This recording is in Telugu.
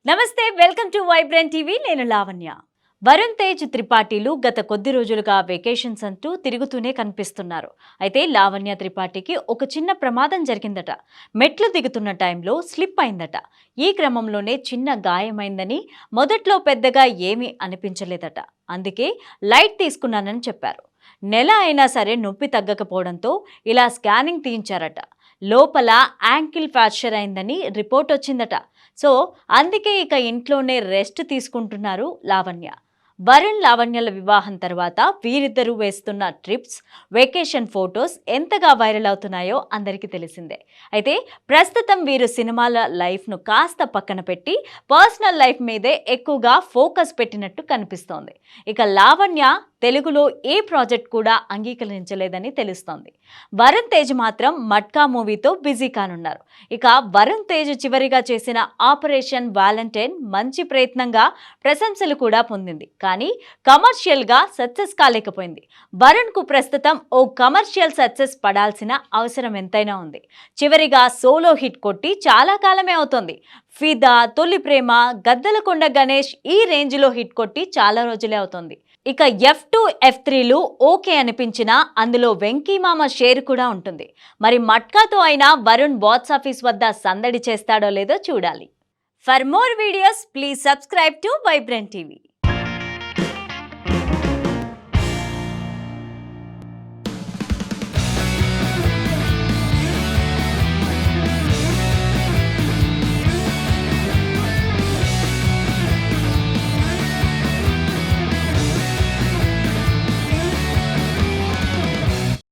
నమస్తే, వెల్కమ్ టు వైబ్రెంట్ టీవీ. నేను లావణ్య. వరుణ్ తేజ్, త్రిపాఠిలు గత కొద్ది రోజులుగా వెకేషన్స్ అంటూ తిరుగుతూనే కనిపిస్తున్నారు. అయితే లావణ్య త్రిపాఠికి ఒక చిన్న ప్రమాదం జరిగిందట. మెట్లు దిగుతున్న టైంలో స్లిప్ అయిందట. ఈ క్రమంలోనే చిన్న గాయమైందని, మొదట్లో పెద్దగా ఏమీ అనిపించలేదట. అందుకే లైట్ తీసుకున్నానని చెప్పారు. నెల అయినా సరే నొప్పి తగ్గకపోవడంతో ఇలా స్కానింగ్ తీయించారట. లోపల యాంకిల్ ఫ్రాక్చర్ అయిందని రిపోర్ట్ వచ్చిందట. సో అందుకే ఇక ఇంట్లోనే రెస్ట్ తీసుకుంటున్నారు లావణ్య. వరుణ్ లావణ్యల వివాహం తర్వాత వీరిద్దరూ వేస్తున్న ట్రిప్స్, వెకేషన్ ఫొటోస్ ఎంతగా వైరల్ అవుతున్నాయో అందరికీ తెలిసిందే. అయితే ప్రస్తుతం వీరు సినిమాల లైఫ్ను కాస్త పక్కన పెట్టి పర్సనల్ లైఫ్ మీదే ఎక్కువగా ఫోకస్ పెట్టినట్టు కనిపిస్తోంది. ఇక లావణ్య తెలుగులో ఏ ప్రాజెక్ట్ కూడా అంగీకరించలేదని తెలుస్తోంది. వరుణ్ తేజ్ మాత్రం మట్కా మూవీతో బిజీ కానున్నారు. ఇక వరుణ్ తేజ్ చివరిగా చేసిన ఆపరేషన్ వాలంటైన్ మంచి ప్రయత్నంగా ప్రశంసలు కూడా పొందింది. కానీ కమర్షియల్గా సక్సెస్ కాలేకపోయింది. వరుణ్కు ప్రస్తుతం ఓ కమర్షియల్ సక్సెస్ పడాల్సిన అవసరం ఎంతైనా ఉంది. చివరిగా సోలో హిట్ కొట్టి చాలా కాలమే అవుతోంది. ఫిదా, తొలి ప్రేమ, గద్దలకొండ గణేష్ ఈ రేంజ్లో హిట్ కొట్టి చాలా రోజులే అవుతోంది. ఇక F2, F3లు ఓకే అనిపించినా అందులో వెంకీమామ షేర్ కూడా ఉంటుంది. మరి మట్కాతో అయినా వరుణ్ బాక్స్ ఆఫీస్ వద్ద సందడి చేస్తాడో లేదో చూడాలి. For more videos please subscribe to vibrant TV.